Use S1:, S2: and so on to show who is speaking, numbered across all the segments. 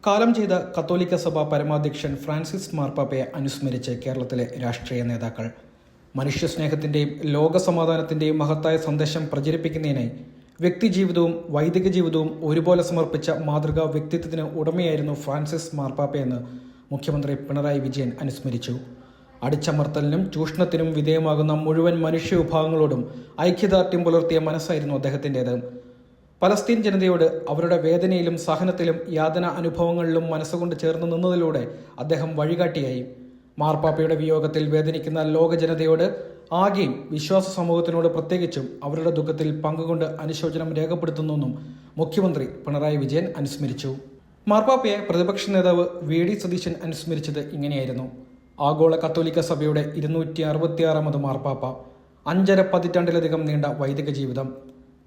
S1: കാലം ചെയ്ത കത്തോലിക്ക സഭ പരമാധ്യക്ഷൻ ഫ്രാൻസിസ് മാർപ്പാപ്പയെ അനുസ്മരിച്ച് കേരളത്തിലെ രാഷ്ട്രീയ നേതാക്കൾ. മനുഷ്യസ്നേഹത്തിൻ്റെയും ലോകസമാധാനത്തിൻ്റെയും മഹത്തായ സന്ദേശം പ്രചരിപ്പിക്കുന്നതിനായി വ്യക്തിജീവിതവും വൈദിക ജീവിതവും ഒരുപോലെ സമർപ്പിച്ച മാതൃകാ വ്യക്തിത്വത്തിന് ഉടമയായിരുന്നു ഫ്രാൻസിസ് മാർപ്പാപ്പയെന്ന് മുഖ്യമന്ത്രി പിണറായി വിജയൻ അനുസ്മരിച്ചു. അടിച്ചമർത്തലിനും ചൂഷണത്തിനും വിധേയമാകുന്ന മുഴുവൻ മനുഷ്യവിഭാഗങ്ങളോടും ഐക്യദാർഢ്യം പുലർത്തിയ മനസ്സായിരുന്നു അദ്ദേഹത്തിൻ്റേത്. പലസ്തീൻ ജനതയോട് അവരുടെ വേദനയിലും സഹനത്തിലും യാതന അനുഭവങ്ങളിലും മനസ്സുകൊണ്ട് ചേർന്ന് നിന്നതിലൂടെ അദ്ദേഹം വഴികാട്ടിയായി. മാർപ്പാപ്പയുടെ വിയോഗത്തിൽ വേദനിക്കുന്ന ലോക ജനതയോട് ആകെയും വിശ്വാസ സമൂഹത്തിനോട് പ്രത്യേകിച്ചും അവരുടെ ദുഃഖത്തിൽ പങ്കുകൊണ്ട് അനുശോചനം രേഖപ്പെടുത്തുന്നെന്നും മുഖ്യമന്ത്രി പിണറായി വിജയൻ അനുസ്മരിച്ചു. മാർപ്പാപ്പയെ പ്രതിപക്ഷ നേതാവ് വി ഡി സതീശൻ അനുസ്മരിച്ചത് ഇങ്ങനെയായിരുന്നു. ആഗോള കത്തോലിക്ക സഭയുടെ 266 മാർപ്പാപ്പ, 5.5 പതിറ്റാണ്ടിലധികം നീണ്ട വൈദിക ജീവിതം,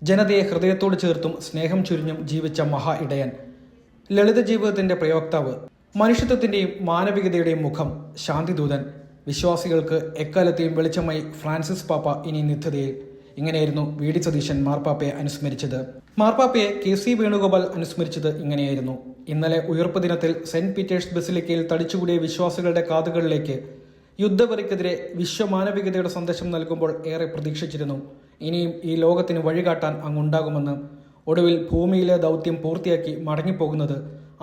S1: ജനതയെ ഹൃദയത്തോട് ചേർത്തും സ്നേഹം ചുരിഞ്ഞും ജീവിച്ച മഹാ ഇടയൻ, ലളിത ജീവിതത്തിന്റെ പ്രയോക്താവ്, മനുഷ്യത്വത്തിന്റെയും മാനവികതയുടെയും മുഖം, ശാന്തിദൂതൻ, വിശ്വാസികൾക്ക് എക്കാലത്തെയും വെളിച്ചമായി ഫ്രാൻസിസ് പാപ്പ ഇനി നിത്യതയിൽ. ഇങ്ങനെയായിരുന്നു വി ഡി സതീശൻ മാർപ്പാപ്പയെ അനുസ്മരിച്ചത്. മാർപ്പാപ്പയെ KC വേണുഗോപാൽ അനുസ്മരിച്ചത് ഇങ്ങനെയായിരുന്നു. ഇന്നലെ ഉയർപ്പ് ദിനത്തിൽ സെന്റ് പീറ്റേഴ്സ് ബസിലിക്കയിൽ തടിച്ചുകൂടിയ വിശ്വാസികളുടെ കാതുകളിലേക്ക് യുദ്ധവെറിക്കെതിരെ വിശ്വമാനവികതയുടെ സന്ദേശം നൽകുമ്പോൾ ഏറെ പ്രതീക്ഷിച്ചിരുന്നു. ഇനിയും ഈ ലോകത്തിന് വഴികാട്ടാൻ അങ്ങുണ്ടാകുമെന്ന്. ഒടുവിൽ ഭൂമിയിലെ ദൗത്യം പൂർത്തിയാക്കി മടങ്ങിപ്പോകുന്നത്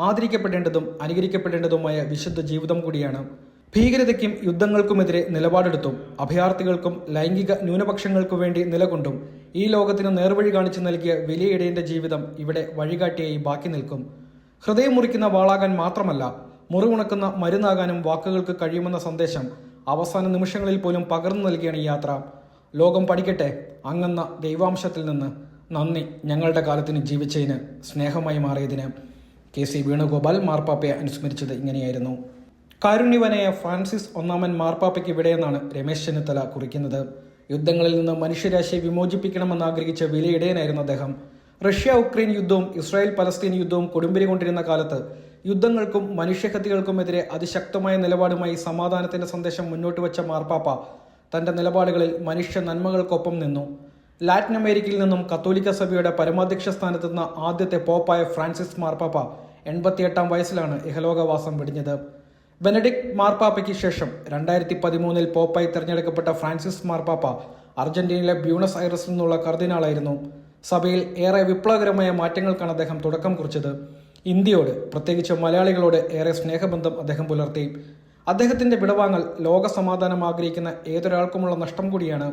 S1: ആദരിക്കപ്പെടേണ്ടതും അനുകരിക്കപ്പെടേണ്ടതുമായ വിശുദ്ധ ജീവിതം കൂടിയാണ്. ഭീകരതയ്ക്കും യുദ്ധങ്ങൾക്കുമെതിരെ നിലപാടെടുത്തും അഭയാർത്ഥികൾക്കും ലൈംഗിക ന്യൂനപക്ഷങ്ങൾക്കു വേണ്ടി നിലകൊണ്ടും ഈ ലോകത്തിന് നേർവഴി കാണിച്ചു നൽകിയ വലിയ ഇടയന്റെ ജീവിതം ഇവിടെ വഴികാട്ടിയായി ബാക്കി നിൽക്കും. ഹൃദയം മുറിക്കുന്ന വാളാകാൻ മാത്രമല്ല, മുറിവുണക്കുന്ന മരുന്നാകാനും വാക്കുകൾക്ക് കഴിയുമെന്ന സന്ദേശം അവസാന നിമിഷങ്ങളിൽ പോലും പകർന്നു നൽകിയാണ് ഈ യാത്ര. ലോകം പഠിക്കട്ടെ അങ്ങെന്ന ദൈവാംശത്തിൽ നിന്ന്. നന്ദി ഞങ്ങളുടെ കാലത്തിന് ജീവിച്ചതിന്, സ്നേഹമായി മാറിയതിന്. KC വേണുഗോപാൽ മാർപ്പാപ്പയെ അനുസ്മരിച്ചത് ഇങ്ങനെയായിരുന്നു. കാരുണ്യവനായ ഫ്രാൻസിസ് ഒന്നാമൻ മാർപ്പാപ്പയ്ക്ക് ഇവിടെയെന്നാണ് രമേശ് ചെന്നിത്തല കുറിക്കുന്നത്. യുദ്ധങ്ങളിൽ നിന്ന് മനുഷ്യരാശിയെ വിമോചിപ്പിക്കണമെന്ന് ആഗ്രഹിച്ച വലിയ ഇടയനായിരുന്നു അദ്ദേഹം. റഷ്യ ഉക്രൈൻ യുദ്ധവും ഇസ്രായേൽ പലസ്തീൻ യുദ്ധവും കൊടുമ്പിരി കൊണ്ടിരുന്ന കാലത്ത് യുദ്ധങ്ങൾക്കും മനുഷ്യഹത്യകൾക്കുമെതിരെ അതിശക്തമായ നിലപാടുമായി സമാധാനത്തിന്റെ സന്ദേശം മുന്നോട്ട് വെച്ച മാർപ്പാപ്പ തന്റെ നിലപാടുകളിൽ മനുഷ്യ നന്മകൾക്കൊപ്പം നിന്നു. ലാറ്റിൻ അമേരിക്കയിൽ നിന്നും കത്തോലിക്ക സഭയുടെ പരമാധ്യക്ഷ സ്ഥാനത്തെത്തുന്ന ആദ്യത്തെ പോപ്പായ ഫ്രാൻസിസ് മാർപ്പാപ്പ 88 വയസ്സിലാണ് ഇഹലോകവാസം വെടിഞ്ഞത്. ബെനഡിക്ട് മാർപ്പാപ്പയ്ക്ക് ശേഷം 2013 പോപ്പായി തെരഞ്ഞെടുക്കപ്പെട്ട ഫ്രാൻസിസ് മാർപ്പാപ്പ അർജന്റീനയിലെ ബ്യൂണസ് ഐറസിൽ നിന്നുള്ള കർദിനാളായിരുന്നു. സഭയിൽ ഏറെ വിപ്ലവകരമായ മാറ്റങ്ങൾക്കാണ് അദ്ദേഹം തുടക്കം കുറിച്ചത്. ഇന്ത്യയോട്, പ്രത്യേകിച്ച് മലയാളികളോട് ഏറെ സ്നേഹബന്ധം അദ്ദേഹം പുലർത്തി. അദ്ദേഹത്തിന്റെ വിടവാങ്ങൽ ലോക സമാധാനം ആഗ്രഹിക്കുന്ന ഏതൊരാൾക്കുമുള്ള നഷ്ടം കൂടിയാണ്.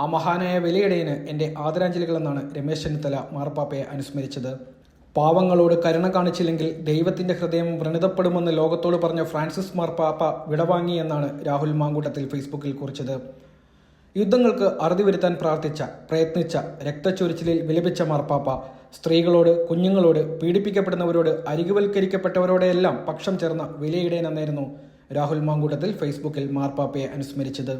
S1: ആ മഹാനായ വലിയിടയന് എൻ്റെ ആദരാഞ്ജലികളെന്നാണ് രമേശ് ചെന്നിത്തല മാർപ്പാപ്പയെ അനുസ്മരിച്ചത്. പാവങ്ങളോട് കരുണ കാണിച്ചില്ലെങ്കിൽ ദൈവത്തിന്റെ ഹൃദയം വ്രണിതപ്പെടുമെന്ന് ലോകത്തോട് പറഞ്ഞ ഫ്രാൻസിസ് മാർപ്പാപ്പ വിടവാങ്ങി എന്നാണ് രാഹുൽ മാങ്കൂട്ടത്തിൽ ഫേസ്ബുക്കിൽ കുറിച്ചത്. യുദ്ധങ്ങൾക്ക് അറുതി വരുത്താൻ പ്രയത്നിച്ച രക്തച്ചൊരിച്ചിലിൽ വിലപിച്ച മാർപ്പാപ്പ സ്ത്രീകളോട്, കുഞ്ഞുങ്ങളോട്, പീഡിപ്പിക്കപ്പെടുന്നവരോട്, അരികുവൽക്കരിക്കപ്പെട്ടവരോടെല്ലാം പക്ഷം ചേർന്ന വലിയ ഇടയൻ എന്നായിരുന്നു രാഹുൽ മാങ്കൂട്ടത്തിൽ ഫേസ്ബുക്കിൽ മാർപ്പാപ്പയെ അനുസ്മരിച്ചത്.